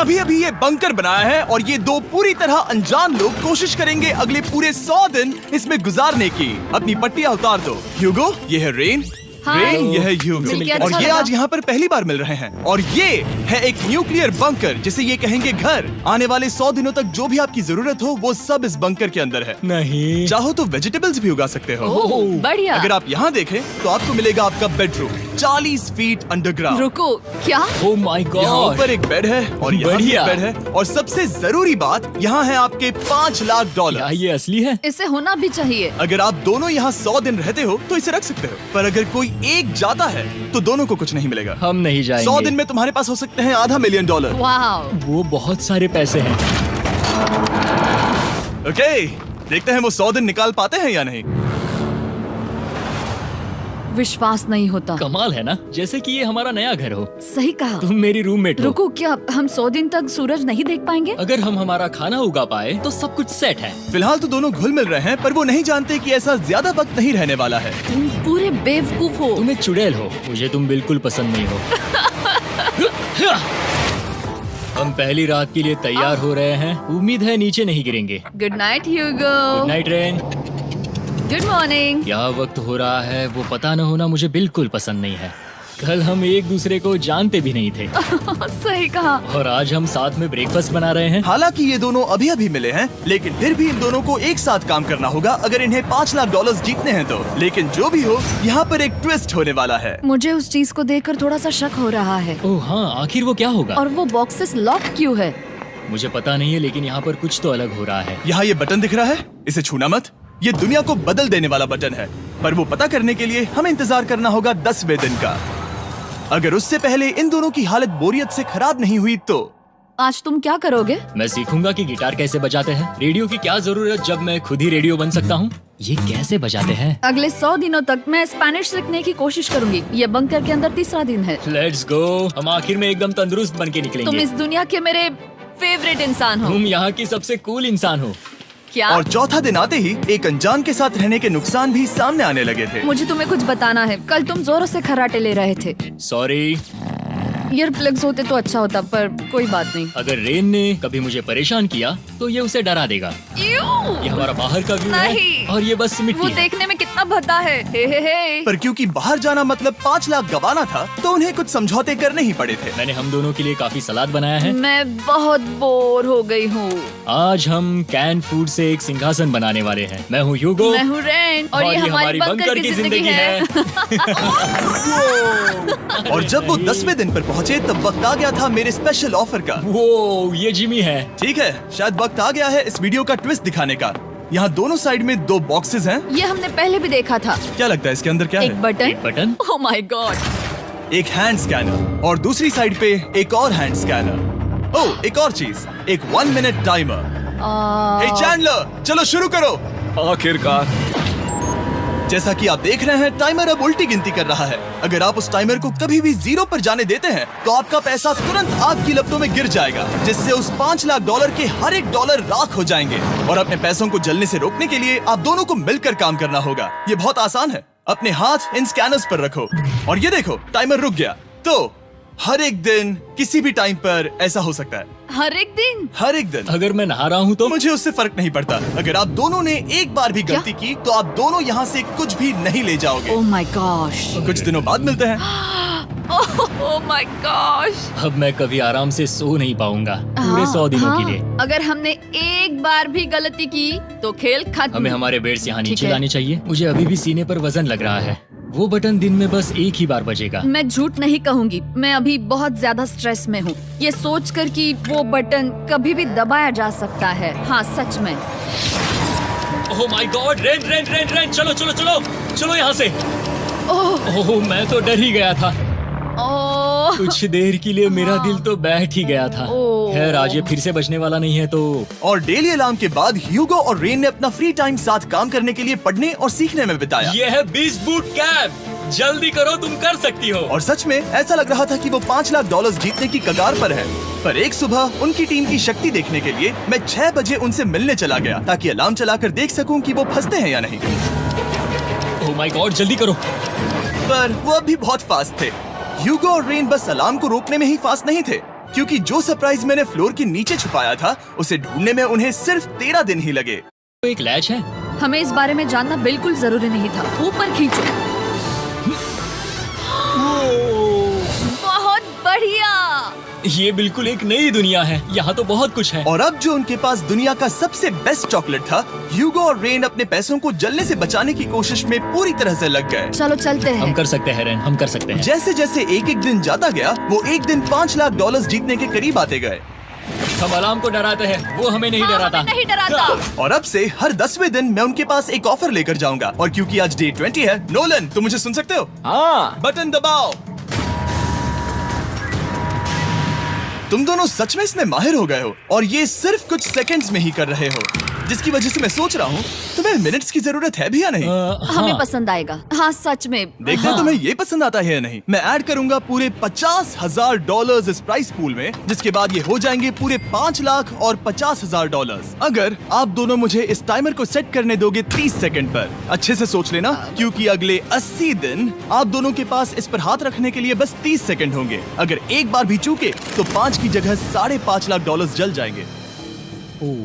अभी अभी ये बंकर बनाया है और ये दो पूरी तरह अनजान लोग कोशिश करेंगे अगले पूरे 100 दिन इसमें गुजारने की। अपनी पट्टियां उतार दो। ह्यूगो, ये है रेन। रेन, ये है ह्यूगो। और ये आज यहाँ पर पहली बार मिल रहे हैं। और ये है एक न्यूक्लियर बंकर जिसे ये कहेंगे घर। आने वाले 100 दिनों तक जो भी आपकी जरूरत हो वो सब इस बंकर के अंदर है। नहीं, चाहो तो वेजिटेबल्स भी उगा सकते हो। बढ़िया। अगर आप यहाँ देखें तो आपको मिलेगा आपका बेडरूम 40 फीट अंडरग्राउंड। रुको, क्या? ओह माय यहाँ गॉड, ऊपर एक बेड है और यहाँ भी एक बढ़िया। बेड है। और सबसे जरूरी बात, यहाँ है आपके $5 लाख। क्या ये असली है? इसे होना भी चाहिए। अगर आप दोनों यहाँ 100 दिन रहते हो तो इसे रख सकते हो, पर अगर कोई एक जाता है तो दोनों को कुछ नहीं मिलेगा। हम नहीं जाएंगे। 100 दिन में तुम्हारे पास हो सकते हैं $500 मिलियन। वाह, वो बहुत सारे पैसे हैं। ओके, देखते हैं वो 100 दिन निकाल पाते हैं या नहीं। विश्वास नहीं होता। कमाल है ना, जैसे कि ये हमारा नया घर हो। सही कहा। तुम मेरी रूममेट हो। रुको, क्या हम 100 दिन तक सूरज नहीं देख पाएंगे? अगर हम हमारा खाना उगा पाए तो सब कुछ सेट है। फिलहाल तो दोनों घुल मिल रहे हैं, पर वो नहीं जानते कि ऐसा ज्यादा वक्त नहीं रहने वाला है। तुम पूरे बेवकूफ हो। तुम एक चुड़ैल हो, मुझे तुम बिल्कुल पसंद नहीं हो। हम पहली रात के लिए तैयार हो रहे हैं। उम्मीद है नीचे नहीं गिरेंगे। Good night Hugo. Good night Rain. Good morning. क्या वक्त हो रहा है वो पता न होना मुझे बिल्कुल पसंद नहीं है। कल हम एक दूसरे को जानते भी नहीं थे सही कहा। और आज हम साथ में ब्रेकफास्ट बना रहे हैं। हालांकि ये दोनों अभी अभी मिले हैं, लेकिन फिर भी इन दोनों को एक साथ काम करना होगा अगर इन्हें $5 लाख जीतने हैं तो। लेकिन जो भी हो, यहाँ पर एक ट्विस्ट होने वाला है। मुझे उस चीज को देखकर थोड़ा सा शक हो रहा है। ओह हाँ, आखिर वो क्या होगा? और वो बॉक्सेस लॉक क्यों है? मुझे पता नहीं है, लेकिन यहाँ पर कुछ तो अलग हो रहा है। यहाँ ये बटन दिख रहा है, इसे छूना मत। ये दुनिया को बदल देने वाला बटन है, पर वो पता करने के लिए हमें इंतजार करना होगा 10वें दिन का। अगर उससे पहले इन दोनों की हालत बोरियत से खराब नहीं हुई तो आज तुम क्या करोगे? मैं सीखूंगा कि गिटार कैसे बजाते हैं। रेडियो की क्या जरूरत जब मैं खुद ही रेडियो बन सकता हूँ। ये कैसे बजाते हैं? अगले 100 दिनों तक मैं स्पेनिश सीखने की कोशिश करूंगी। ये बंकर के अंदर तीसरा दिन है। Let's go. हम आखिर में एकदम तंदुरुस्त बन के तुम निकलेंगे। इस दुनिया के मेरे फेवरेट इंसान हो। तुम यहाँ की सबसे कूल इंसान हो। क्या? और चौथा दिन आते ही एक अनजान के साथ रहने के नुकसान भी सामने आने लगे थे। मुझे तुम्हें कुछ बताना है। कल तुम जोरों से खर्राटे ले रहे थे। सॉरी। ईयर प्लग्स होते तो अच्छा होता, पर कोई बात नहीं। अगर रेन ने कभी मुझे परेशान किया तो ये उसे डरा देगा। ये हमारा बाहर का व्यू है नहीं। और ये बस वो मिट्टी है। देखने में कितना भद्दा है। हे। पर क्योंकि बाहर जाना मतलब 5 लाख गंवाना था, तो उन्हें कुछ समझौते करने ही पड़े थे। मैंने हम दोनों के लिए काफी सलाद बनाया है। मैं बहुत बोर हो गई हूँ। आज हम कैन फूड से एक सिंहासन बनाने वाले हैं। मैं हूँ ह्यूगो मैं हूँ रेन और ये हमारी बंकर की जिंदगी है। और जब वो 10वें दिन पर पहुँचे तब वक्त आ गया था मेरे स्पेशल ऑफर का। वो ये जिमी है। ठीक है, शायद वक्त आ गया है इस वीडियो का ट्विस्ट दिखाने का। यहाँ दोनों साइड में 2 बॉक्सेस हैं। ये हमने पहले भी देखा था। क्या लगता है इसके अंदर क्या एक है? Button. Button. Oh my God. एक हैंड स्कैनर और दूसरी साइड पे एक और हैंड स्कैनर। ओह, एक और चीज, एक 1 मिनट टाइमर। हे चैंडलर, चलो शुरू करो। आखिरकार। जैसा कि आप देख रहे हैं, टाइमर अब उल्टी गिनती कर रहा है। अगर आप उस टाइमर को कभी भी 0 पर जाने देते हैं तो आपका पैसा तुरंत आग की लपटों में गिर जाएगा, जिससे उस $5 लाख के हर एक डॉलर राख हो जाएंगे। और अपने पैसों को जलने से रोकने के लिए आप दोनों को मिलकर काम करना होगा। ये बहुत आसान है। अपने हाथ इन स्कैनर्स पर रखो और ये देखो, टाइमर रुक गया। तो हर एक दिन किसी भी टाइम पर ऐसा हो सकता है। हर एक दिन? हर एक दिन। अगर मैं नहा रहा हूँ तो मुझे उससे फर्क नहीं पड़ता। अगर आप दोनों ने एक बार भी गलती की तो आप दोनों यहाँ से कुछ भी नहीं ले जाओगे। Oh my gosh. कुछ दिनों बाद मिलते हैं। Oh my gosh. अब मैं कभी आराम से सो नहीं पाऊंगा पूरे 100 दिनों के लिए। अगर हमने एक बार भी गलती की तो खेल खत्म। हमें हमारे बेड से यहाँ ठीक नीचे है। लाने चाहिए। मुझे अभी भी सीने पर वजन लग रहा है। वो बटन दिन में बस एक ही बार बजेगा। मैं झूठ नहीं कहूंगी, मैं अभी बहुत ज्यादा स्ट्रेस में हूँ, ये सोचकर कि वो बटन कभी भी दबाया जा सकता है। हाँ सच में। ओह my God, rain rain rain rain, चलो चलो चलो चलो यहाँ से। ओह मैं तो डर ही गया था। ओह कुछ देर के लिए मेरा दिल तो बैठ ही गया था। ओह। खैर आज ये फिर से बजने वाला नहीं है तो। और डेली अलार्म के बाद ह्यूगो और रेन ने अपना फ्री टाइम साथ काम करने के लिए पढ़ने और सीखने में बिताया। ये है 20 बूट कैप। जल्दी करो, तुम कर सकती हो। और सच में ऐसा लग रहा था कि वो $5 लाख जीतने की कगार पर है। पर एक सुबह उनकी टीम की शक्ति देखने के लिए मैं 6 बजे उनसे मिलने चला गया, ताकि अलार्म चलाकर देख सकूं कि वो फंसते हैं या नहीं। ओह माय गॉड, जल्दी करो। पर वो अब भी बहुत फास्ट थे। ह्यूगो और रेन बस अलार्म को रोकने में ही फास्ट नहीं थे, क्योंकि जो सरप्राइज मैंने फ्लोर के नीचे छुपाया था उसे ढूंढने में उन्हें सिर्फ 13 दिन ही लगे। तो एक लैच है। हमें इस बारे में जानना बिल्कुल जरूरी नहीं था। ऊपर खींचो। बहुत बढ़िया। ये बिल्कुल एक नई दुनिया है। यहाँ तो बहुत कुछ है। और अब जो उनके पास दुनिया का सबसे बेस्ट चॉकलेट था, ह्यूगो और रेन अपने पैसों को जलने से बचाने की कोशिश में पूरी तरह से लग गए। चलो चलते हम हैं। कर सकते हैं रेन, हम कर सकते हैं। जैसे जैसे एक एक दिन जाता गया वो एक दिन $5 लाख जीतने के करीब आते गए। हम अलार्म को डराते हैं, वो हमें नहीं डराता। हमें नहीं डराता। और अब से हर 10वें दिन मैं उनके पास एक ऑफर लेकर जाऊंगा। और क्योंकि आज डे 20 है, नोलन तुम मुझे सुन सकते हो? हाँ। बटन दबाओ। तुम दोनों सच में इसमें माहिर हो गए हो और ये सिर्फ कुछ सेकंड्स में ही कर रहे हो, जिसकी वजह से मैं सोच रहा हूँ तुम्हें मिनट्स की जरूरत है भी या नहीं। हमें हाँ। पसंद आएगा। हाँ सच में। देखते हैं तुम्हें ये पसंद आता है या नहीं। मैं ऐड करूंगा पूरे $50,000 इस प्राइस पूल में, जिसके बाद ये हो जाएंगे पूरे $5,50,000। अगर आप दोनों मुझे इस टाइमर को सेट करने दोगे 30 सेकंड पर। अच्छे से सोच लेना, क्योंकि अगले 80 दिन आप दोनों के पास इस पर हाथ रखने के लिए बस 30 सेकंड होंगे। अगर एक बार भी चूके तो 5 की जगह $5.5 लाख जल जाएंगे।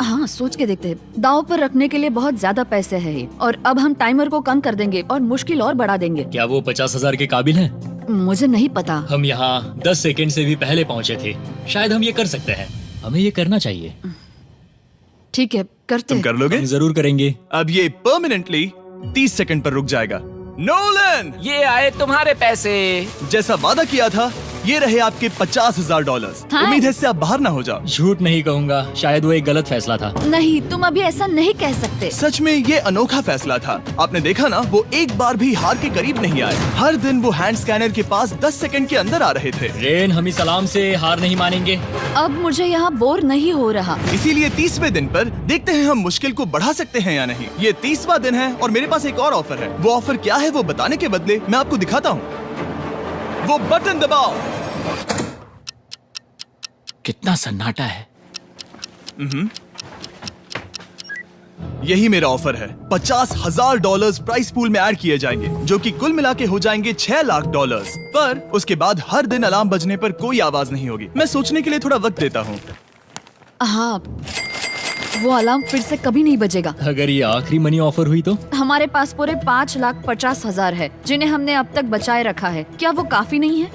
हाँ सोच के देखते हैं। दांव पर रखने के लिए बहुत ज्यादा पैसे हैं ये। और अब हम टाइमर को कम कर देंगे और मुश्किल और बढ़ा देंगे। क्या वो 50,000 के काबिल हैं? मुझे नहीं पता। हम यहाँ 10 सेकंड से भी पहले पहुँचे थे। शायद हम ये कर सकते हैं। हमें ये करना चाहिए। ठीक है करते तुम हैं। कर लोगे? हम जरूर करेंगे। अब ये परमानेंटली 30 सेकंड पर रुक जाएगा। नोलन, ये आए तुम्हारे पैसे। जैसा वादा किया था, ये रहे आपके $50,000। हाँ। उम्मीद है इससे आप बाहर ना हो जाओ। झूठ नहीं कहूँगा, शायद वो एक गलत फैसला था। नहीं तुम अभी ऐसा नहीं कह सकते। सच में ये अनोखा फैसला था। आपने देखा ना, वो एक बार भी हार के करीब नहीं आए। हर दिन वो हैंड स्कैनर के पास 10 सेकंड के अंदर आ रहे थे। रेन, हम इस अलार्म से हार नहीं मानेंगे। अब मुझे यहाँ बोर नहीं हो रहा। इसीलिए 30वें दिन पर देखते हैं हम मुश्किल को बढ़ा सकते हैं या नहीं। ये 30वां दिन है और मेरे पास एक और ऑफर है। वो ऑफर क्या है वो बताने के बदले मैं आपको दिखाता हूँ। वो बटन दबाओ। कितना सन्नाटा है। यही मेरा ऑफर है। $50,000 प्राइस पूल में ऐड किए जाएंगे, जो कि कुल मिला के हो जाएंगे $6 लाख। पर उसके बाद हर दिन अलार्म बजने पर कोई आवाज नहीं होगी। मैं सोचने के लिए थोड़ा वक्त देता हूँ। हाँ वो अलार्म फिर से कभी नहीं बजेगा। अगर ये आखिरी मनी ऑफर हुई तो? हमारे पास पूरे $5,50,000 है, जिन्हें हमने अब तक बचाए रखा है। क्या वो काफी नहीं है?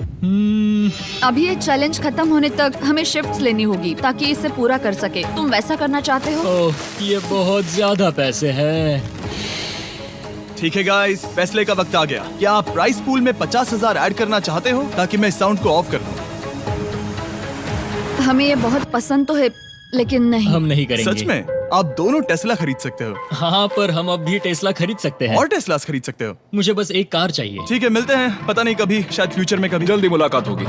अभी ये चैलेंज खत्म होने तक हमें शिफ्ट्स लेनी होगी ताकि इसे पूरा कर सके। तुम वैसा करना चाहते हो? ओह, ये बहुत ज्यादा पैसे हैं। ठीक है गाइस, फैसले का वक्त आ गया। क्या आप प्राइस पूल में 50,000 ऐड करना चाहते हो ताकि मैं साउंड को ऑफ कर दूं? हमें ये बहुत पसंद तो है, लेकिन नहीं। हम नहीं करेंगे। सच में? आप दोनों टेस्ला खरीद सकते हो हाँ, पर हम अब भी टेस्ला खरीद सकते हैं। और टेस्लास खरीद सकते हो। मुझे बस एक कार चाहिए। ठीक है, मिलते हैं। पता नहीं कभी, शायद फ्यूचर में कभी। जल्दी मुलाकात होगी।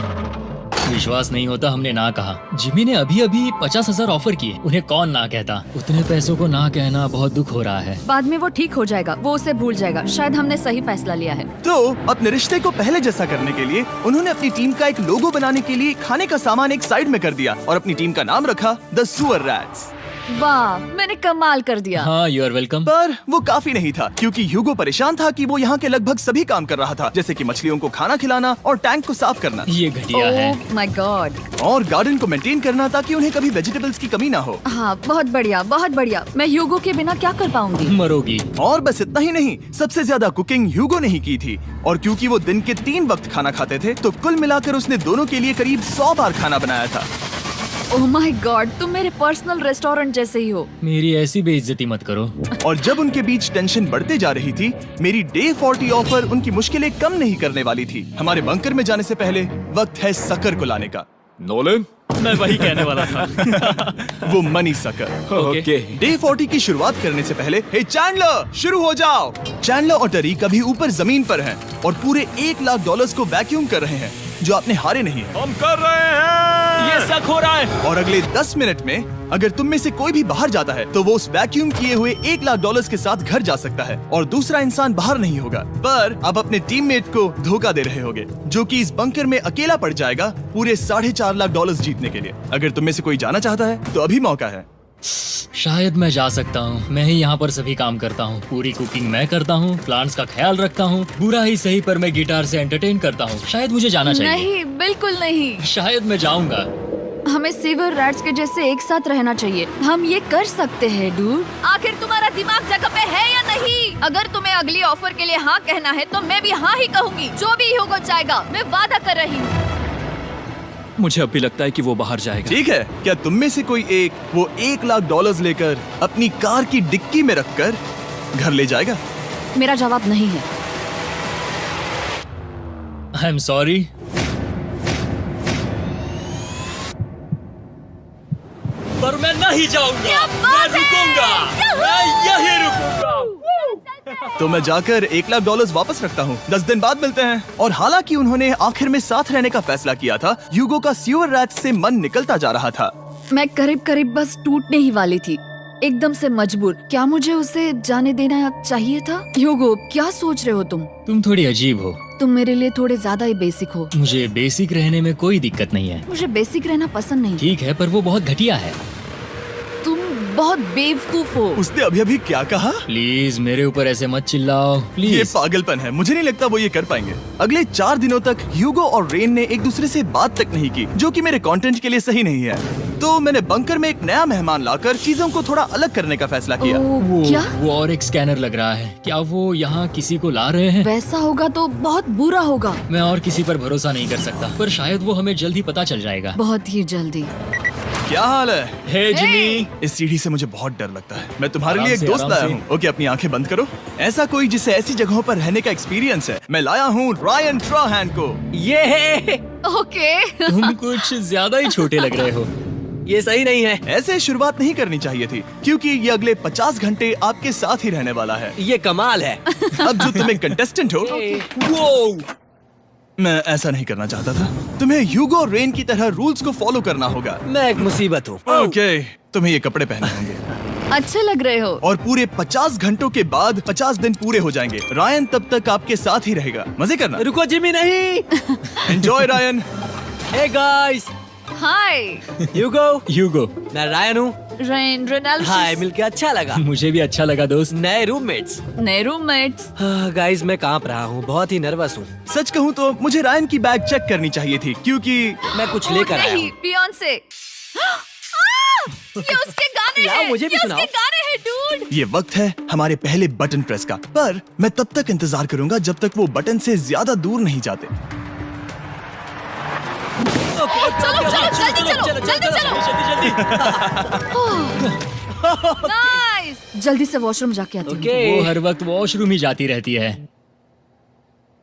विश्वास नहीं होता हमने ना कहा। जिमी ने अभी अभी 50,000 ऑफर किए। उन्हें कौन ना कहता। उतने पैसों को ना कहना बहुत दुख हो रहा है। बाद में वो ठीक हो जाएगा, वो उसे भूल जाएगा। शायद हमने सही फैसला लिया है। तो अपने रिश्ते को पहले जैसा करने के लिए उन्होंने अपनी टीम का एक लोगो बनाने के लिए खाने का सामान एक साइड में कर दिया और अपनी टीम का नाम रखा द सुअर रैट्स। वाह, मैंने कमाल कर दिया। हाँ, यू आर वेलकम। पर वो काफी नहीं था, क्योंकि ह्यूगो परेशान था कि वो यहाँ के लगभग सभी काम कर रहा था, जैसे कि मछलियों को खाना खिलाना और टैंक को साफ करना ये घटिया है। ओह माय गॉड। और गार्डन को मेंटेन करना ताकि उन्हें कभी वेजिटेबल्स की कमी ना हो। हाँ बहुत बढ़िया, बहुत बढ़िया। मैं ह्यूगो के बिना क्या कर पाऊंगी? मरोगी। और बस इतना ही नहीं, सबसे ज्यादा कुकिंग ह्यूगो ने ही की थी। और क्योंकि वो दिन के 3 वक्त खाना खाते थे, तो कुल मिलाकर उसने दोनों के लिए करीब 100 बार खाना बनाया था। ओह माय गॉड, तुम मेरे पर्सनल रेस्टोरेंट जैसे ही हो। मेरी ऐसी बेइज्जती मत करो। और जब उनके बीच टेंशन बढ़ते जा रही थी, मेरी डे 40 ऑफर उनकी मुश्किलें कम नहीं करने वाली थी। हमारे बंकर में जाने से पहले वक्त है सकर को लाने का। नोलन, मैं वही कहने वाला था। वो मनी सकर। ओके। डे 40 की शुरुआत करने से पहले, हे चैंडलर, शुरू हो जाओ। चैंडलर और टरीक अभी ऊपर जमीन पर हैं और पूरे $1 लाख को वैक्यूम कर रहे हैं, जो आपने हारे नहीं है। हम कर रहे हैं। ये शक हो रहा है। और अगले 10 मिनट में अगर तुम में से कोई भी बाहर जाता है, तो वो उस वैक्यूम किए हुए $1 लाख के साथ घर जा सकता है और दूसरा इंसान बाहर नहीं होगा। पर आप अपने टीममेट को धोखा दे रहे होगे, जो कि इस बंकर में अकेला पड़ जाएगा पूरे $4.5 लाख जीतने के लिए। अगर तुम में से कोई जाना चाहता है, तो अभी मौका है। शायद मैं जा सकता हूँ। मैं ही यहाँ पर सभी काम करता हूँ। पूरी कुकिंग मैं करता हूँ, प्लांट्स का ख्याल रखता हूँ। बुरा ही सही, पर मैं गिटार से एंटरटेन करता हूँ। शायद मुझे जाना चाहिए। नहीं, बिल्कुल नहीं। शायद मैं जाऊंगा। हमें सीवर रैट्स के जैसे एक साथ रहना चाहिए। हम ये कर सकते हैं डूड। आखिर तुम्हारा दिमाग जगह पे है या नहीं? अगर तुम्हें अगली ऑफर के लिए हाँ कहना है तो मैं भी हाँ ही कहूँगी। जो भी ह्यूगो चाहेगा, मैं वादा कर रही हूँ। मुझे अब भी लगता है कि वो बाहर जाएगा। ठीक है, क्या तुम में से कोई एक वो $1,00,000 लेकर अपनी कार की डिक्की में रखकर घर ले जाएगा? मेरा जवाब नहीं है। I am sorry. पर मैं नहीं जाऊंगा, मैं रुकूंगा, मैं यही रुकूंगा। तो मैं जाकर $1,00,000 वापस रखता हूँ। 10 दिन बाद मिलते हैं। और हालांकि उन्होंने आखिर में साथ रहने का फैसला किया था, ह्यूगो का सीवर रैट्स से मन निकलता जा रहा था। मैं करीब करीब बस टूटने ही वाली थी, एकदम से मजबूर। क्या मुझे उसे जाने देना चाहिए था? ह्यूगो, क्या सोच रहे हो तुम? तुम थोड़ी अजीब हो। तुम मेरे लिए थोड़े ज्यादा ही बेसिक हो। मुझे बेसिक रहने में कोई दिक्कत नहीं है। मुझे बेसिक रहना पसंद नहीं। ठीक है, पर वो बहुत घटिया है। तुम बहुत बेवकूफ हो। उसने अभी अभी क्या कहा? प्लीज मेरे ऊपर ऐसे मत चिल्लाओ, ये प्लीज। पागलपन है। मुझे नहीं लगता वो ये कर पाएंगे। अगले 4 दिनों तक ह्यूगो और रेन ने एक दूसरे से बात तक नहीं की, जो कि मेरे कंटेंट के लिए सही नहीं है। तो मैंने बंकर में एक नया मेहमान लाकर चीजों को थोड़ा अलग करने का फैसला किया। क्या? वो और एक स्कैनर लग रहा है। क्या वो यहाँ किसी को ला रहे हैं? वैसा होगा तो बहुत बुरा होगा। मैं और किसी पर भरोसा नहीं कर सकता, पर शायद वो हमें जल्द ही पता चल जाएगा। बहुत ही जल्दी। क्या हाल है? हे जिमी। इस सीढ़ी से मुझे बहुत डर लगता है। मैं तुम्हारे आराम लिए एक से, दोस्त आराम लाया से। हूँ। ओके, अपनी आंखें बंद करो। ऐसा कोई जिसे ऐसी जगहों पर रहने का एक्सपीरियंस है। मैं लाया हूँ रायन ट्राहैन को। ये है, ओके। तुम कुछ ज्यादा ही छोटे लग रहे हो। ये सही नहीं है। ऐसे शुरुआत नहीं करनी चाहिए थी, क्योंकि ये अगले 50 घंटे आपके साथ ही रहने वाला है। ये कमाल है। अब जो तुम एक कंटेस्टेंट हो, वो मैं ऐसा नहीं करना चाहता था। तुम्हें ह्यूगो और रेन की तरह रूल्स को फॉलो करना होगा। मैं एक मुसीबत हूँ। ओके, तुम्हें ये कपड़े पहने होंगे। अच्छे लग रहे हो। और पूरे 50 घंटों के बाद 50 दिन पूरे हो जाएंगे। रायन तब तक आपके साथ ही रहेगा। मजे करना। रुको जिमी, नहीं। Enjoy Ryan. हे गाइस, हाय ह्यूगो। मैं रायन हूँ। रेनाल्ड। हाय, मिलके अच्छा लगा। मुझे भी अच्छा लगा दोस्त। नए रूममेट्स। नए रूममेट्स। गाइस, मैं कांप रहा हूँ, बहुत ही नर्वस हूँ। सच कहूँ तो मुझे रायन की बैग चेक करनी चाहिए थी, क्योंकि मैं कुछ लेकर आया नहीं, हूँ। बियॉन्से। ये उसके गाने लाओ, हैं। मुझे भी ये सुनाओ। उसके गाने हैं डूड। ये वक्त है हमारे पहले बटन प्रेस का। पर मैं तब तक इंतजार करूंगा जब तक वो बटन से ज्यादा दूर नहीं जाते। चलो, जल्दी नाइस। जल्दी से वॉशरूम जाके आती हूँ। वो हर वक्त वॉशरूम ही जाती रहती है।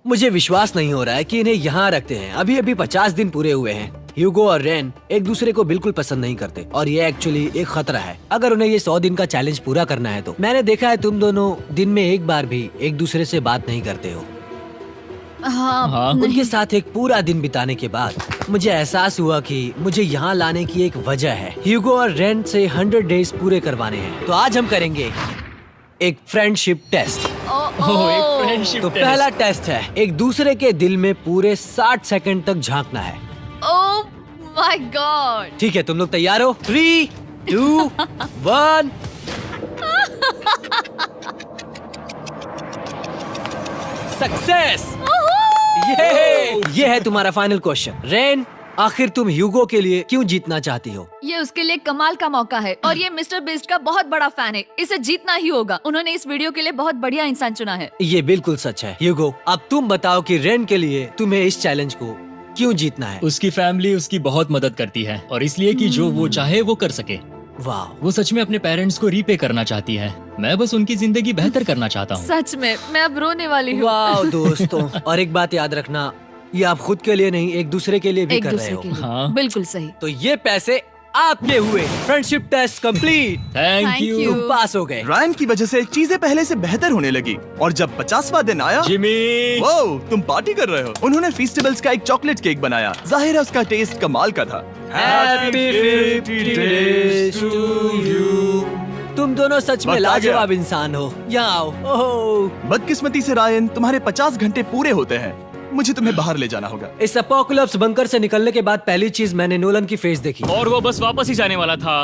मुझे विश्वास नहीं हो रहा है कि इन्हें यहाँ रखते हैं। अभी अभी 50 दिन पूरे हुए हैं। ह्यूगो और रेन एक दूसरे को बिल्कुल पसंद नहीं करते और ये एक्चुअली एक खतरा है। अगर उन्हें ये 100 दिन का चैलेंज पूरा करना है तो। मैंने देखा है तुम दोनों दिन में एक बार भी एक दूसरे से बात नहीं करते हो। हाँ। उनके साथ एक पूरा दिन बिताने के बाद मुझे एहसास हुआ कि मुझे यहाँ लाने की एक वजह है। ह्यूगो और रेन से 100 डेज पूरे करवाने हैं। तो आज हम करेंगे एक फ्रेंडशिप टेस्ट। एक फ्रेंडशिप तो पहला टेस्ट है, एक दूसरे के दिल में पूरे 60 सेकंड तक झांकना है। ओह माय गॉड। ठीक है, तुम लोग तैयार हो? 3, 2, 1। सक्सेस। ये है तुम्हारा फाइनल क्वेश्चन। रेन, आखिर तुम ह्यूगो के लिए क्यों जीतना चाहती हो? ये उसके लिए कमाल का मौका है और ये मिस्टर बीस्ट का बहुत बड़ा फैन है। इसे जीतना ही होगा। उन्होंने इस वीडियो के लिए बहुत बढ़िया इंसान चुना है। ये बिल्कुल सच है। ह्यूगो, अब तुम बताओ कि रेन के लिए तुम्हें इस चैलेंज को क्यों जीतना है? उसकी फैमिली उसकी बहुत मदद करती है और इसलिए कि जो वो चाहे वो कर सके। वाह, वो सच में अपने पेरेंट्स को रीपे करना चाहती है। मैं बस उनकी जिंदगी बेहतर करना चाहता हूँ। सच में मैं अब रोने वाली हूँ। वाह दोस्तों। और एक बात याद रखना, ये आप खुद के लिए नहीं, एक दूसरे के लिए भी एक कर रहे दूसरे हो। के लिए। हाँ। बिल्कुल सही। तो ये पैसे आपके हुए। Friendship test complete. Thank Thank you you। तुम पास हो गए। रायन की वजह से चीजें पहले से बेहतर होने लगी। और जब 50वां दिन आया, जिमी। वो तुम पार्टी कर रहे हो। उन्होंने फीस्टेबल्स का एक चॉकलेट केक बनाया। जाहिर है उसका टेस्ट कमाल का था। Happy 50 days to you। तुम दोनों सच में वक्त आ गया। लाजवाब इंसान हो। यहाँ आओ। ओह, बदकिस्मती से रायन, तुम्हारे 50 घंटे पूरे होते हैं। मुझे तुम्हें बाहर ले जाना होगा। इस अपोकलिप्स बंकर से निकलने के बाद पहली चीज मैंने नोलन की फेस देखी। और वो बस वापस ही जाने वाला था।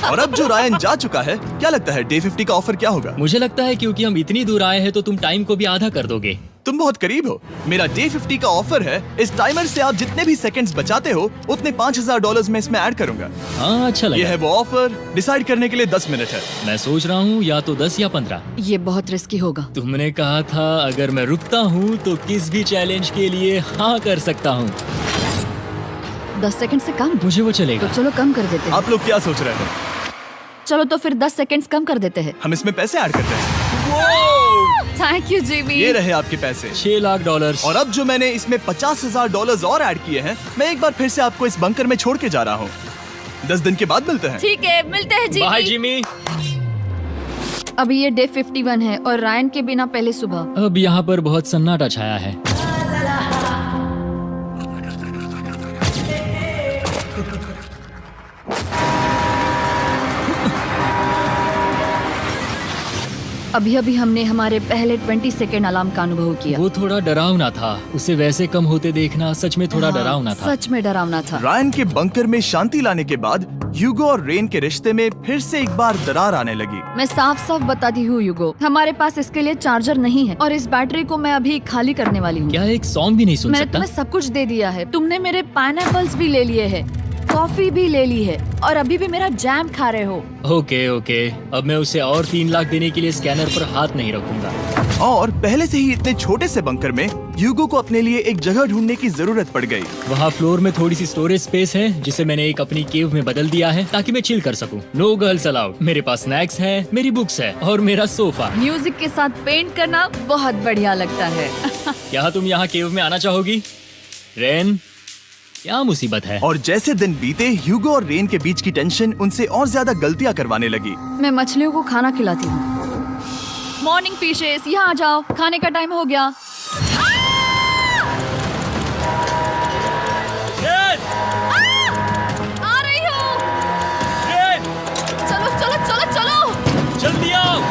और अब जो रायन जा चुका है, क्या लगता है डे 50 का ऑफर क्या होगा? मुझे लगता है क्योंकि हम इतनी दूर आए हैं तो तुम टाइम को भी आधा कर दोगे। तुम बहुत करीब हो। मेरा डे 50 का ऑफर है। इस टाइमर से आप जितने भी सेकंड्स बचाते हो उतने $5000 में इसमें ऐड करूंगा। हाँ, अच्छा ये लगा। है वो ऑफर। डिसाइड करने के लिए 10 मिनट है। मैं सोच रहा हूँ या तो 10 या 15। ये बहुत रिस्की होगा। तुमने कहा था अगर मैं रुकता हूँ तो किस भी चैलेंज के लिए हाँ कर सकता हूँ। 10 सेकंड से कम? मुझे वो तो चलेगा। चलो कम कर देते हैं। आप लोग क्या सोच रहे हो? चलो तो फिर 10 सेकंड्स कम कर देते हैं। हम इसमें पैसे ऐड करते हैं। Thank you Jimmy. ये रहे आपके पैसे। $6 लाख। और अब जो मैंने इसमें $50,000 और ऐड किए हैं, मैं एक बार फिर से आपको इस बंकर में छोड़ के जा रहा हूँ। 10 दिन के बाद मिलते हैं। ठीक है, मिलते हैं बाय जिमी। जिमी। अभी ये डे 51 है और रायन के बिना पहले सुबह। अब यहाँ पर बहुत सन्नाटा छाया है। अभी अभी हमने हमारे पहले 20 सेकेंड अलार्म का अनुभव किया। वो थोड़ा डरावना था। उसे वैसे कम होते देखना सच में थोड़ा हाँ, डरावना था। सच में डरावना था। रायन के बंकर में शांति लाने के बाद ह्यूगो और रेन के रिश्ते में फिर से एक बार दरार आने लगी। मैं साफ साफ बताती हूँ यूगो, हमारे पास इसके लिए चार्जर नहीं है और इस बैटरी को मैं अभी खाली करने वाली हूँ। क्या एक सॉन्ग भी नहीं सुन मैंने सकता? तुम्हें सब कुछ दे दिया है। तुमने मेरे पाइनएप्पल्स भी ले लिए हैं, कॉफी भी ले ली है और अभी भी मेरा जैम खा रहे हो। ओके ओके, अब मैं उसे और 3 लाख देने के लिए स्कैनर पर हाथ नहीं रखूंगा। और पहले से ही इतने छोटे से बंकर में ह्यूगो को अपने लिए एक जगह ढूंढने की जरूरत पड़ गई। वहाँ फ्लोर में थोड़ी सी स्टोरेज स्पेस है जिसे मैंने एक अपनी केव में बदल दिया है ताकि मैं चिल कर सकूं। No girls allowed. मेरे पास स्नैक्स है, मेरी बुक्स है और मेरा सोफा। म्यूजिक के साथ पेंट करना बहुत बढ़िया लगता है। क्या तुम यहाँ केव में आना चाहोगी? रेन, क्या मुसीबत है? और जैसे दिन बीते, ह्यूगो और रेन के बीच की टेंशन उनसे और ज्यादा गलतियां करवाने लगी। मैं मछलियों को खाना खिलाती हूँ। मॉर्निंग फिशेस, यहाँ आ जाओ, खाने का टाइम हो गया। आ रही हूँ। चलो चलो चलो चलो। जल्दी आओ।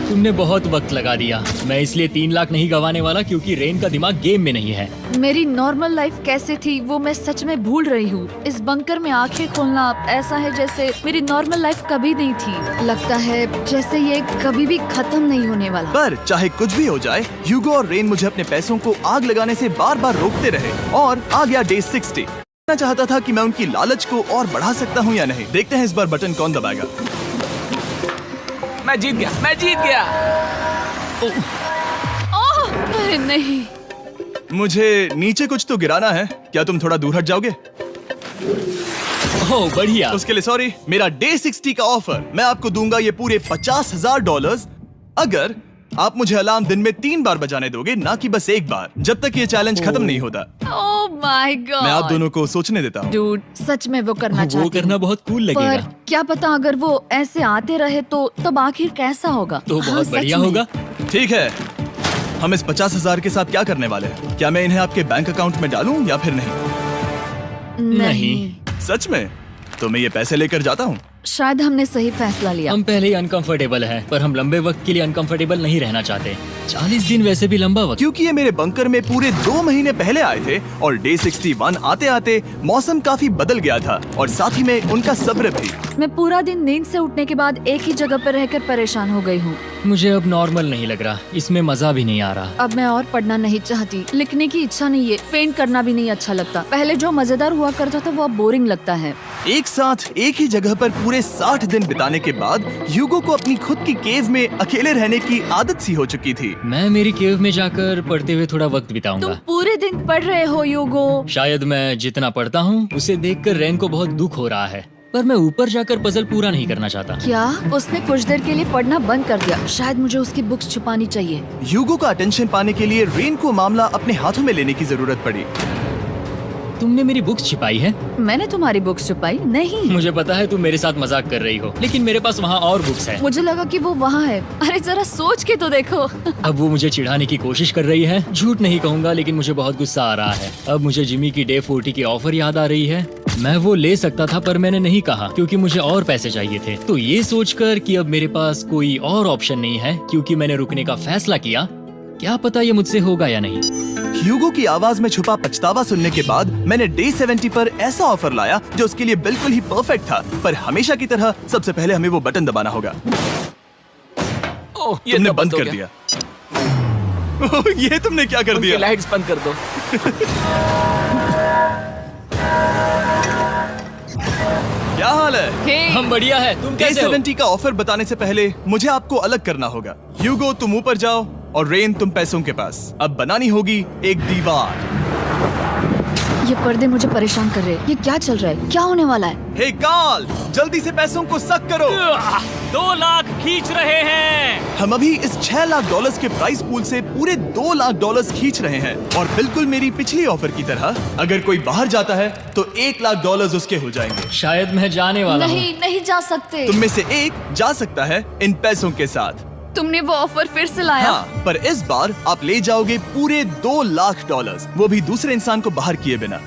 तुमने बहुत वक्त लगा दिया। मैं इसलिए 3 लाख नहीं गंवाने वाला क्योंकि रेन का दिमाग गेम में नहीं है। मेरी नॉर्मल लाइफ कैसे थी वो मैं सच में भूल रही हूँ। इस बंकर में आंखें खोलना ऐसा है जैसे मेरी नॉर्मल लाइफ कभी नहीं थी। लगता है जैसे ये कभी भी खत्म नहीं होने वाला। पर चाहे कुछ भी हो जाए, ह्यूगो और रेन मुझे अपने पैसों को आग लगाने से बार बार रोकते रहे और आ गया डे 60। मैं चाहता था कि मैं उनकी लालच को और बढ़ा सकता हूँ या नहीं। देखते हैं इस बार बटन कौन दबाएगा। मैं जीत गया, मैं जीत गया। ओह, अरे नहीं। मुझे नीचे कुछ तो गिराना है। क्या तुम थोड़ा दूर हट जाओगे? ओह बढ़िया। उसके लिए सॉरी। मेरा डे 60 का ऑफर, मैं आपको दूंगा ये पूरे $50,000 अगर आप मुझे अलार्म दिन में 3 बार बजाने दोगे, ना कि बस एक बार, जब तक ये चैलेंज खत्म नहीं होता। ओह माय गॉड। मैं आप दोनों को सोचने देता हूँ। डूड, सच में वो करना वो चाहती करना हूँ। बहुत कूल पर लगेगा। क्या पता अगर वो ऐसे आते रहे तो तब आखिर कैसा होगा। तो हाँ, बहुत सच बढ़िया में। होगा। ठीक है, हम इस 50,000 के साथ क्या करने वाले हैं? क्या मैं इन्हें आपके बैंक अकाउंट में डालूं या फिर नहीं? नहीं। सच में? तो मैं ये पैसे लेकर जाता हूँ। शायद हमने सही फैसला लिया। हम पहले ही अनकंफर्टेबल हैं, पर हम लंबे वक्त के लिए अनकंफर्टेबल नहीं रहना चाहते। 40 दिन वैसे भी लंबा वक्त। क्योंकि ये मेरे बंकर में पूरे 2 महीने पहले आए थे और डे 61 आते आते मौसम काफी बदल गया था और साथ ही में उनका सब्र भी। मैं पूरा दिन नींद से उठने के बाद एक ही जगह पर रहकर परेशान हो गई हूँ। मुझे अब नॉर्मल नहीं लग रहा, इसमें मजा भी नहीं आ रहा। अब मैं और पढ़ना नहीं चाहती, लिखने की इच्छा नहीं है, पेंट करना भी नहीं अच्छा लगता। पहले जो मजेदार हुआ करता था वो अब बोरिंग लगता है। एक साथ एक ही जगह पर पूरे 60 दिन बिताने के बाद ह्यूगो को अपनी खुद की केव में अकेले रहने की आदत सी हो चुकी थी। मैं मेरी केव में जाकर पढ़ते हुए थोड़ा वक्त तुम बिताऊंगा। पूरे दिन पढ़ रहे हो यूगो। शायद मैं जितना पढ़ता हूँ उसे देखकर रेन को बहुत दुख हो रहा है, पर मैं ऊपर जाकर पजल पूरा नहीं करना चाहता। क्या उसने कुछ देर के लिए पढ़ना बंद कर दिया? शायद मुझे उसकी बुक्स छुपानी चाहिए। ह्यूगो का अटेंशन पाने के लिए रेन को मामला अपने हाथों में लेने की जरूरत पड़ी। तुमने मेरी बुक्स छिपाई है? मैंने तुम्हारी बुक्स छुपाई नहीं। मुझे पता है तुम मेरे साथ मजाक कर रही हो, लेकिन मेरे पास वहाँ और बुक्स है। मुझे लगा कि वो वहाँ है। अरे जरा सोच के तो देखो। अब वो मुझे चिढ़ाने की कोशिश कर रही है। झूठ नहीं कहूंगा, लेकिन मुझे बहुत गुस्सा आ रहा है। अब मुझे जिमी की डे 40 की ऑफर याद आ रही है। मैं वो ले सकता था पर मैंने नहीं कहा क्योंकि मुझे और पैसे चाहिए थे। तो ये सोचकर कि अब मेरे पास कोई और ऑप्शन नहीं है क्योंकि मैंने रुकने का फैसला किया, क्या पता ये मुझसे होगा या नहीं। ह्यूगो की आवाज में छुपा पछतावा सुनने के बाद मैंने डे 70 पर ऐसा ऑफर लाया जो उसके लिए बिल्कुल ही परफेक्ट था। पर हमेशा की तरह सबसे पहले हमें वो बटन दबाना होगा। ओह, तुमने तो बंद हो कर गया। दिया। ओह, ये तुमने क्या कर उनकी दिया? लाइट्स बंद कर दो। क्या हाल है? हे, हम बढ़िया है, तुम डे कैसे हो? 70 का ऑफर बताने से पहले मुझे आपको अलग करना होगा। ह्यूगो तुम ऊपर जाओ और रेन तुम पैसों के पास। अब बनानी होगी एक दीवार। ये पर्दे मुझे परेशान कर रहे हैं। ये क्या चल रहा है? क्या होने वाला है? हे काल, जल्दी से पैसों को सक करो। 2 लाख खींच रहे हैं। हम अभी इस 6 लाख डॉलर्स के प्राइस पूल से पूरे 2 लाख डॉलर्स खींच रहे हैं और बिल्कुल मेरी पिछली ऑफर की तरह अगर कोई बाहर जाता है तो 1 लाख डॉलर्स उसके हो जाएंगे। शायद मैं जाने वाला हूँ। नहीं जा सकते। तुम में से एक जा सकता है इन पैसों के साथ। तुमने वो ऑफर फिर से लाया? हाँ, पर इस बार आप ले जाओगे पूरे 2 लाख डॉलर्स, वो भी दूसरे इंसान को बाहर किए बिना।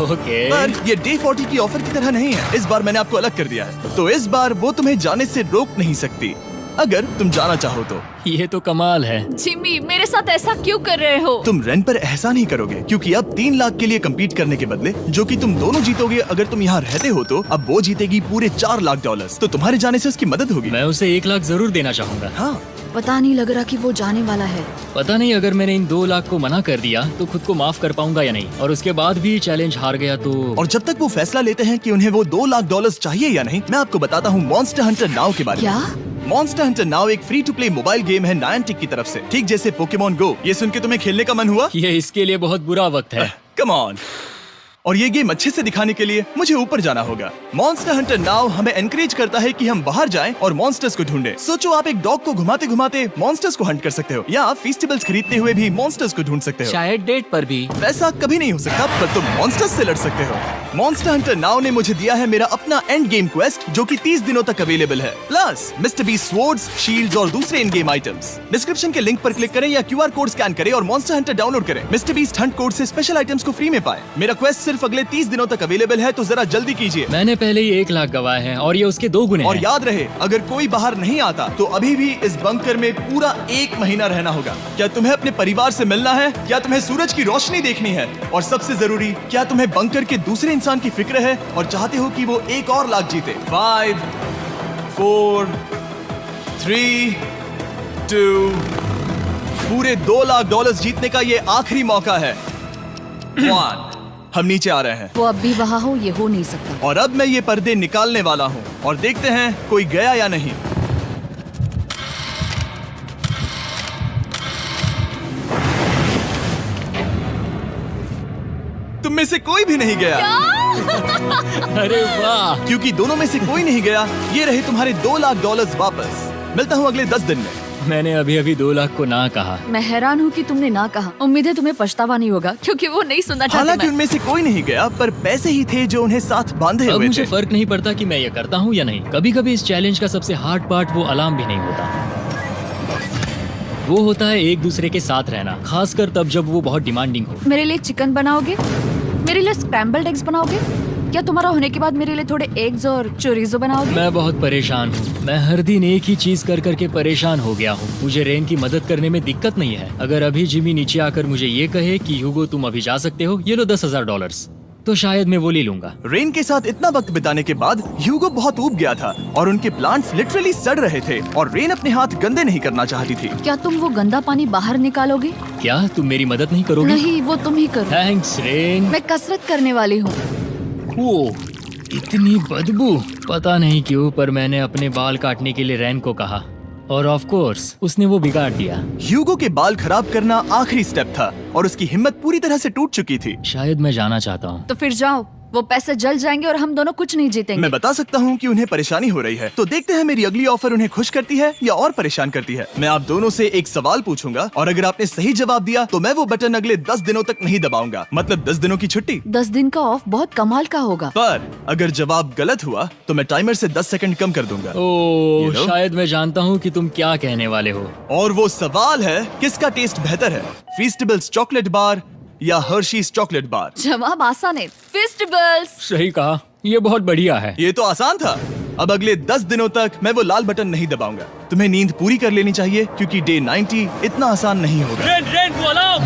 ओके। पर ये डे 40 की ऑफर की तरह नहीं है। इस बार मैंने आपको अलग कर दिया है, तो इस बार वो तुम्हें जाने से रोक नहीं सकती अगर तुम जाना चाहो तो। ये तो कमाल है। जिमी, मेरे साथ ऐसा क्यों कर रहे हो? तुम रेंट पर एहसान ही करोगे क्योंकि अब 3 लाख के लिए कम्पीट करने के बदले जो कि तुम दोनों जीतोगे अगर तुम यहाँ रहते हो तो अब वो जीतेगी पूरे 4 लाख डॉलर्स। तो तुम्हारे जाने से उसकी मदद होगी। मैं उसे 1 लाख जरूर देना चाहूंगा। हाँ, पता नहीं लग रहा कि वो जाने वाला है। पता नहीं अगर मैंने इन 2 लाख को मना कर दिया तो खुद को माफ कर पाऊंगा या नहीं, और उसके बाद भी चैलेंज हार गया तो। और जब तक वो फैसला लेते हैं कि उन्हें वो 2 लाख डॉलर्स चाहिए या नहीं, मैं आपको बताता हूँ मॉन्स्टर हंटर नाउ के बारे में। क्या? मॉन्स्टर हंटर नाउ एक free to play mobile game है नायंटिक की तरफ से, ठीक जैसे पोकेमॉन गो। ये सुन के तुम्हें खेलने का मन हुआ? ये इसके लिए बहुत बुरा वक्त है। Come on. और ये गेम अच्छे से दिखाने के लिए मुझे ऊपर जाना होगा। मॉन्स्टर हंटर नाउ हमें एनकरेज करता है कि हम बाहर जाएं और मॉन्स्टर्स को ढूंढें। सोचो आप एक डॉग को घुमाते घुमाते मॉन्स्टर्स को हंट कर सकते हो या फेस्टिवल्स खरीदते हुए भी मॉन्स्टर्स को ढूंढ सकते हो। शायद डेट पर भी। वैसा कभी नहीं हो सकता, पर तुम मॉन्स्टर्स से लड़ सकते हो। मॉन्स्टर हंटर नाउ ने मुझे दिया है मेरा अपना एंड गेम क्वेस्ट जो कि 30 दिनों तक अवेलेबल है, plus mister beast swords, shields और दूसरे इन गेम आइटम्स। डिस्क्रिप्शन के लिंक पर क्लिक करें या QR कोड स्कैन करें और मॉन्स्टर हंटर डाउनलोड करें। मिस्टर बीस्ट हंट कोड से स्पेशल आइटम्स को फ्री में पाएं। मेरा क्वेस्ट सिर्फ अगले 30 दिनों तक अवेलेबल है, तो जरा जल्दी कीजिए। मैंने पहले ही 1 लाख गवाए हैं और ये उसके 2 गुने और हैं। याद रहे, अगर कोई बाहर नहीं आता तो अभी भी इस बंकर में पूरा 1 महीना रहना होगा। क्या तुम्हें अपने परिवार से मिलना है? क्या तुम्हें सूरज की रोशनी देखनी है? और सबसे जरूरी, क्या तुम्हें बंकर के दूसरे इंसान की फिक्र है और चाहते हो कि वो 1 और लाख जीते? 5, 4, 3, 2, पूरे 2 लाख डॉलर्स जीतने का ये आखिरी मौका है। 1, हम नीचे आ रहे हैं वो अब भी वहाँ हो, ये हो नहीं सकता। और अब मैं ये पर्दे निकालने वाला हूँ और देखते हैं कोई गया या नहीं। तुम में से कोई भी नहीं गया। अरे वाह। क्योंकि दोनों में से कोई नहीं गया, ये रहे तुम्हारे 2 लाख डॉलर्स वापस। मिलता हूँ अगले 10 दिन में। मैंने अभी 2 लाख को ना कहा। मैं हैरान हूँ कि तुमने ना कहा। उम्मीद है तुम्हें पछतावा नहीं होगा क्योंकि वो नहीं सुनना चाहते। हालांकि मैं। उनमें से कोई नहीं गया, पर पैसे ही थे जो उन्हें साथ बांधे अब हुए मुझे थे। फर्क नहीं पड़ता कि मैं ये करता हूँ या नहीं। कभी कभी इस चैलेंज का सबसे हार्ड पार्ट वो अलार्म भी नहीं होता, वो होता है एक दूसरे के साथ रहना, खासकर तब जब वो बहुत डिमांडिंग हो। मेरे लिए चिकन बनाओगे? मेरे लिए स्क्रैम्बल्ड एग्स बनाओगे? क्या तुम्हारा होने के बाद मेरे लिए थोड़े एग्स और चोरिजो बनाओगे? मैं बहुत परेशान हूँ। मैं हर दिन एक ही चीज कर करके परेशान हो गया हूँ। मुझे रेन की मदद करने में दिक्कत नहीं है। अगर अभी जिमी नीचे आकर मुझे ये कहे कि ह्यूगो तुम अभी जा सकते हो, ये लो 10,000 डॉलर्स, तो शायद मैं वो ले लूंगा। रेन के साथ इतना वक्त बिताने के बाद ह्यूगो बहुत ऊब गया था और उनके प्लांट्स लिटरली सड़ रहे थे और रेन अपने हाथ गंदे नहीं करना चाहती थी। क्या तुम वो गंदा पानी बाहर निकालोगे? क्या तुम मेरी मदद नहीं करोगी? नहीं, वो तुम ही करो। Thanks rain. मैं कसरत करने वाली हूँ। ओह, इतनी बदबू। पता नहीं क्यों, पर मैंने अपने बाल काटने के लिए रेन को कहा और ऑफ कोर्स उसने वो बिगाड़ दिया। ह्यूगो के बाल खराब करना आखिरी स्टेप था और उसकी हिम्मत पूरी तरह से टूट चुकी थी। शायद मैं जाना चाहता हूँ। तो फिर जाओ, वो पैसे जल जाएंगे और हम दोनों कुछ नहीं जीतेंगे। मैं बता सकता हूँ कि उन्हें परेशानी हो रही है, तो देखते हैं मेरी अगली ऑफर उन्हें खुश करती है या और परेशान करती है। मैं आप दोनों से एक सवाल पूछूंगा और अगर आपने सही जवाब दिया तो मैं वो बटन अगले 10 दिनों तक नहीं दबाऊंगा, मतलब 10 दिनों की छुट्टी। 10 दिन का ऑफ बहुत कमाल का होगा। पर अगर जवाब गलत हुआ तो मैं टाइमर से 10 सेकंड कम कर दूंगा। ओह, You know? शायद मैं जानता हूँ कि तुम क्या कहने वाले हो। और वो सवाल है, किसका टेस्ट बेहतर है, फेस्टिवल्स चॉकलेट बार या हर्शीज चॉकलेट बार? जवाब आसान है, फेस्टिवल्स। सही कहा, ये बहुत बढ़िया है। ये तो आसान था। अब अगले 10 दिनों तक मैं वो लाल बटन नहीं दबाऊंगा। तुम्हें नींद पूरी कर लेनी चाहिए क्योंकि डे 90 इतना आसान नहीं होगा। रेन वो अलार्म।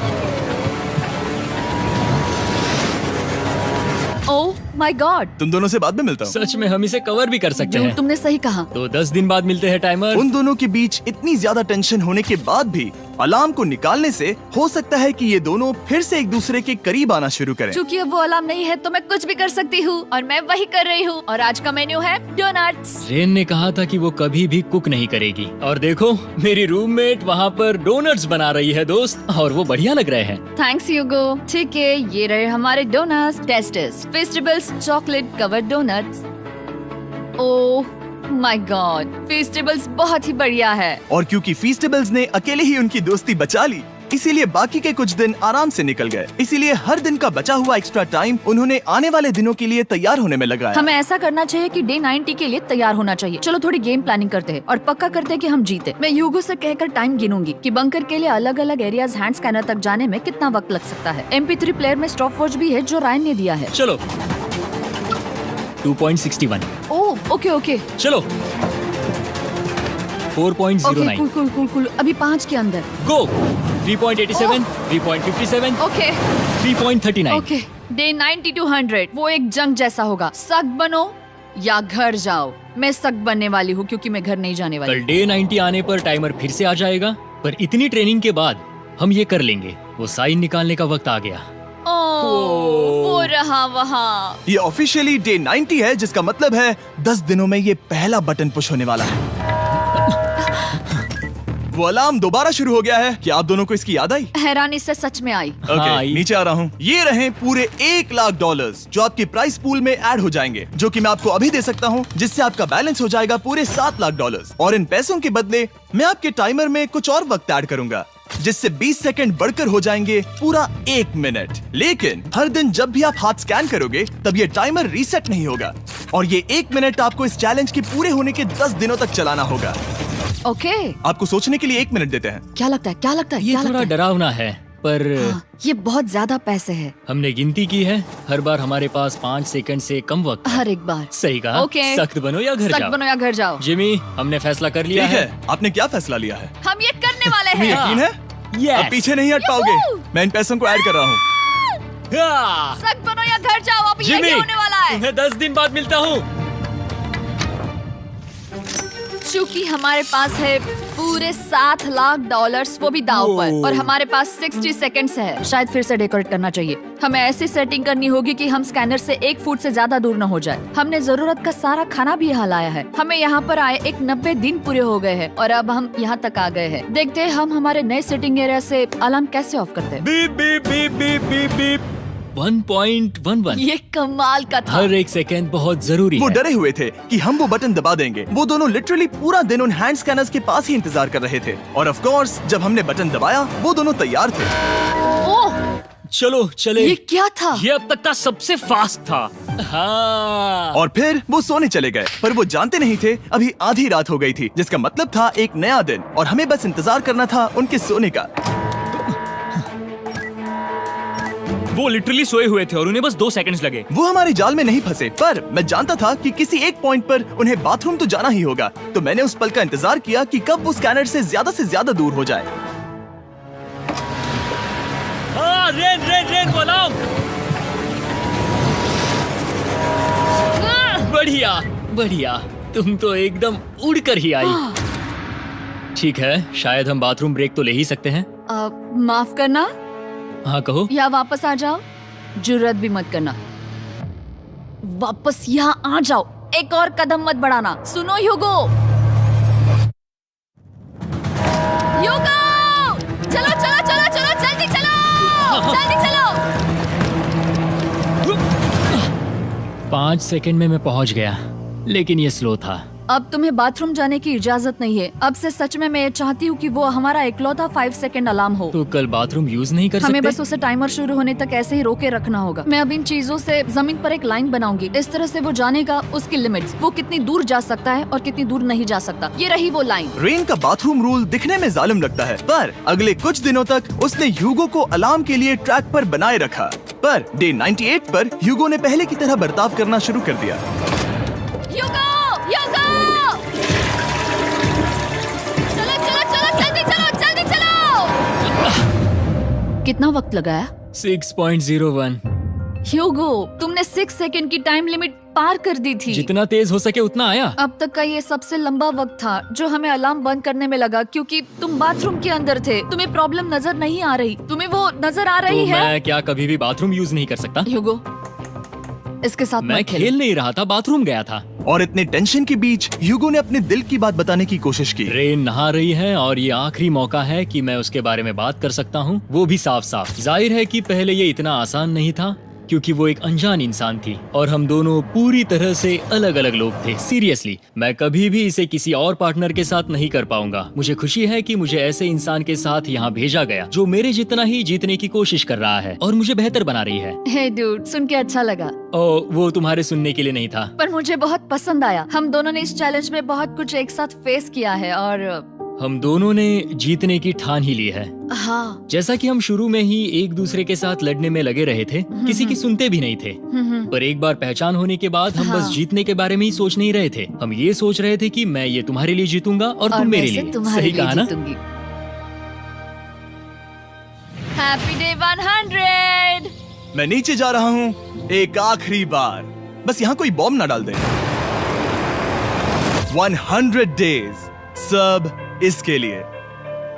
ओह माय गॉड, तुम दोनों से बाद में मिलता हूँ। सच में हम इसे कवर भी कर सकते हैं। तुमने सही कहा। तो 10 दिन बाद मिलते हैं टाइमर। उन दोनों के बीच इतनी ज्यादा टेंशन होने के बाद भी अलार्म को निकालने से हो सकता है कि ये दोनों फिर से एक दूसरे के करीब आना शुरू करें। क्योंकि अब वो अलार्म नहीं है तो मैं कुछ भी कर सकती हूँ और मैं वही कर रही हूँ। और आज का मेन्यू है डोनट्स। रेन ने कहा था कि वो कभी भी कुक नहीं करेगी और देखो मेरी रूममेट वहाँ पर डोनट्स बना रही है दोस्त, और वो बढ़िया लग रहे हैं। Thanks Hugo. ठीक है, ये रहे हमारे donuts. Tasters festivals chocolate covered donuts. Oh my God, festivals बहुत ही बढ़िया है। और क्योंकि फीस्टेबल्स ने अकेले ही उनकी दोस्ती बचा ली, इसीलिए बाकी के कुछ दिन आराम से निकल गए। इसीलिए हर दिन का बचा हुआ एक्स्ट्रा टाइम उन्होंने आने वाले दिनों के लिए तैयार होने में लगाया। हमें ऐसा करना चाहिए कि डे 90 के लिए तैयार होना चाहिए। चलो थोड़ी गेम प्लानिंग करते हैं और पक्का करते हैं कि हम जीते। मैं ह्यूगो से कहकर टाइम गिनूंगी कि बंकर के लिए अलग अलग एरियाज हैंड स्कैनर तक जाने में कितना वक्त लग सकता है। MP3 प्लेयर में स्टॉप वॉच भी है जो रायन ने दिया है। चलो 2.61। ओह ओके ओके चलो 4.09। Cool cool cool cool. अभी 5 के अंदर। गो 3.87, 3.57, ओके 3.39। ओके। डे 90 to 100 वो एक जंग जैसा होगा। सख्त बनो या घर जाओ। मैं सख्त बनने वाली हूँ क्योंकि मैं घर नहीं जाने वाली। कल डे 90 आने पर टाइमर फिर से आ जाएगा, पर इतनी ट्रेनिंग के बाद हम ये कर लेंगे। वो साइन निकालने का वक्त आ गया। वो रहा वहाँ। ये ऑफिशियली डे 90 है, जिसका मतलब है 10 दिनों में ये पहला बटन पुश होने वाला है। वो अलार्म दोबारा शुरू हो गया है। क्या आप दोनों को इसकी याद आई? हैरानी से सच में आई। ओके, हाँ, नीचे आ रहा हूँ। ये रहे पूरे $1,00,000 जो आपके प्राइस पूल में ऐड हो जाएंगे, जो कि मैं आपको अभी दे सकता हूँ, जिससे आपका बैलेंस हो जाएगा पूरे $7,00,000। और इन पैसों के बदले मैं आपके टाइमर में कुछ और वक्त ऐड करूंगा, जिससे 20 सेकंड बढ़कर हो जाएंगे पूरा 1 मिनट। लेकिन हर दिन जब भी आप हाथ स्कैन करोगे तब ये टाइमर रीसेट नहीं होगा, और ये 1 मिनट आपको इस चैलेंज के पूरे होने के 10 दिनों तक चलाना होगा। ओके। आपको सोचने के लिए 1 मिनट देते हैं। क्या लगता है, क्या लगता है, ये क्या थोड़ा लगता है? डरावना है, पर हाँ, ये बहुत ज्यादा पैसे है हमने गिनती की है। हर बार हमारे पास 5 सेकंड से कम वक्त है। हर एक बार। सही कहा। ओके। सख्त बनो या घर सख्त जाओ। बनो या घर जाओ। जिमी, हमने फैसला कर लिया ठीक है। है, आपने क्या फैसला लिया है? हम ये करने वाले तुम्हें हैं। यकीन है? Yes. अब पीछे नहीं हट पाओगे। मैं इन पैसों को ऐड कर रहा हूँ। हाँ। सख्त बनो या घर जाओ। अब जिमी, यही होने वाला है। तुम्हें 10 दिन बाद मिलता हूँ। चूंकि हमारे पास है पूरे $7,00,000 वो भी दाव पर, और हमारे पास 60 सेकंड्स है। शायद फिर से डेकोरेट करना चाहिए। हमें ऐसी सेटिंग करनी होगी कि हम स्कैनर से 1 फुट से ज्यादा दूर न हो जाए। हमने जरूरत का सारा खाना भी यहाँ लाया है। हमें यहाँ पर आए 90 दिन पूरे हो गए हैं और अब हम यहाँ तक आ गए हैं। देखते हैं हम हमारे नए सेटिंग एरिया से अलार्म कैसे ऑफ करते हैं। Beep beep beep beep beep beep. 1.11। ये कमाल का था। हर एक सेकंड बहुत जरूरी वो है। डरे हुए थे कि हम वो बटन दबा देंगे। वो दोनों लिटरली पूरा दिन उन हैंड स्कैनर्स के पास ही इंतजार कर रहे थे, और ऑफ कोर्स जब हमने बटन दबाया वो दोनों तैयार थे। ओह, चलो चले। ये क्या था? ये अब तक का सबसे फास्ट था। हाँ। और फिर वो सोने चले गए, पर वो जानते नहीं थे अभी आधी रात हो गई थी, जिसका मतलब था एक नया दिन, और हमें बस इंतजार करना था उनके सोने का। वो लिटरली सोए हुए थे और उन्हें बस 2 सेकंड्स लगे। वो हमारे जाल में नहीं फंसे, पर मैं जानता था कि किसी एक पॉइंट पर उन्हें बाथरूम तो जाना ही होगा, तो मैंने उस पल का इंतजार किया कि कब वो स्कैनर से ज्यादा दूर हो जाए। हाँ, रेन वो अलार्म। बढ़िया बढ़िया, तुम तो एकदम उड़कर ही आई। ठीक है, शायद हम बाथरूम ब्रेक तो ले ही सकते हैं। माफ करना हाँ कहो। या वापस आ जाओ। जुर्रत भी मत करना। वापस यहाँ आ जाओ। एक और कदम मत बढ़ाना। सुनो ह्यूगो। ह्यूगो, चलो चलो चलो चलो, जल्दी चलो, जल्दी चलो। 5 सेकंड में मैं पहुंच गया, लेकिन ये स्लो था। अब तुम्हें बाथरूम जाने की इजाजत नहीं है। अब से सच में मैं चाहती हूँ कि वो हमारा इकलौता 5 सेकंड अलार्म हो। तो कल बाथरूम यूज नहीं कर सकते? हमें बस उसे टाइमर शुरू होने तक ऐसे ही रोके रखना होगा। मैं अब इन चीजों से जमीन पर एक लाइन बनाऊंगी। इस तरह से वो जानेगा उसकी लिमिट्स, वो कितनी दूर जा सकता है और कितनी दूर नहीं जा सकता। ये रही वो लाइन। रेन का बाथरूम रूल दिखने में जालिम लगता है, पर अगले कुछ दिनों तक उसने ह्यूगो को अलार्म के लिए ट्रैक पर बनाए रखा। पर डे 98 पर ह्यूगो ने पहले की तरह बर्ताव करना शुरू कर दिया। ह्यूगो, ह्यूगो! कितना वक्त लगाया? 6.01। ह्यूगो, तुमने 6 सेकंड की टाइम लिमिट पार कर दी थी। जितना तेज हो सके उतना आया। अब तक का ये सबसे लंबा वक्त था जो हमें अलार्म बंद करने में लगा, क्योंकि तुम बाथरूम के अंदर थे। तुम्हें प्रॉब्लम नजर नहीं आ रही। तुम्हें वो नजर आ रही तो है? मैं क्या कभी भी बाथरूम यूज नहीं कर सकता? ह्यूगो, इसके साथ मैं मत खेलो। खेल नहीं रहा था, बाथरूम गया था। और इतने टेंशन के बीच ह्यूगो ने अपने दिल की बात बताने की कोशिश की। रेन नहा रही है और ये आखिरी मौका है कि मैं उसके बारे में बात कर सकता हूँ, वो भी साफ साफ। जाहिर है कि पहले ये इतना आसान नहीं था क्योंकि वो एक अनजान इंसान थी और हम दोनों पूरी तरह से अलग अलग लोग थे। सीरियसली, मैं कभी भी इसे किसी और पार्टनर के साथ नहीं कर पाऊंगा। मुझे खुशी है कि मुझे ऐसे इंसान के साथ यहाँ भेजा गया जो मेरे जितना ही जीतने की कोशिश कर रहा है और मुझे बेहतर बना रही है। हे डूड, सुन के अच्छा लगा, ओ, वो तुम्हारे सुनने के लिए नहीं था। पर मुझे बहुत पसंद आया। हम दोनों ने इस चैलेंज में बहुत कुछ एक साथ फेस किया है और हम दोनों ने जीतने की ठान ही ली है। हाँ। जैसा कि हम शुरू में ही एक दूसरे के साथ लड़ने में लगे रहे थे, किसी की सुनते भी नहीं थे। पर एक बार पहचान होने के बाद हम बस जीतने के बारे में ही सोच नहीं रहे थे। हम ये सोच रहे थे कि मैं ये तुम्हारे लिए जीतूंगा और तुम मेरे लिए। सही कहा ना? Happy day 100। मैं नीचे जा रहा हूँ एक आखिरी बार, बस यहाँ कोई बॉम्ब ना डाल दे। 100 डेज, सब इसके लिए।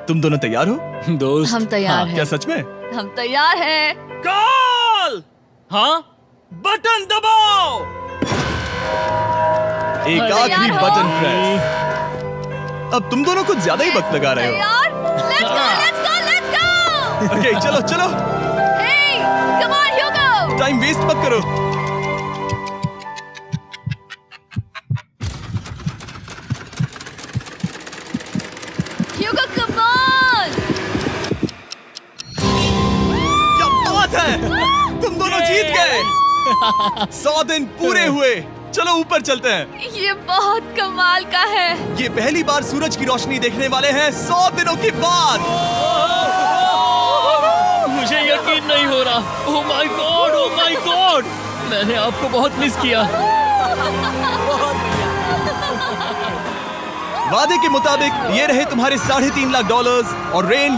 तुम दोनों तैयार हो? दोस्त, हम तैयार हाँ, हैं। क्या सच में? हम तैयार हैं। कॉल! हाँ, बटन दबाओ। एक आखिरी तैयार हो? Button press. अब तुम दोनों कुछ ज्यादा ही वक्त लगा रहे हो। तैयार? Let's go, let's go, let's go! Okay, चलो चलो, Hey, come on, Hugo! Time waste मत करो। Hugo, come on! क्या बात है, तुम दोनों जीत गए। 100 दिन पूरे हुए। चलो ऊपर चलते हैं। ये बहुत कमाल का है। ये पहली बार सूरज की रोशनी देखने वाले हैं 100 दिनों के बाद। मुझे यकीन नहीं हो रहा। ओह my God, oh my God, मैंने आपको बहुत मिस किया। वादे के मुताबिक ये रहे तुम्हारे $3.5 लाख और रेन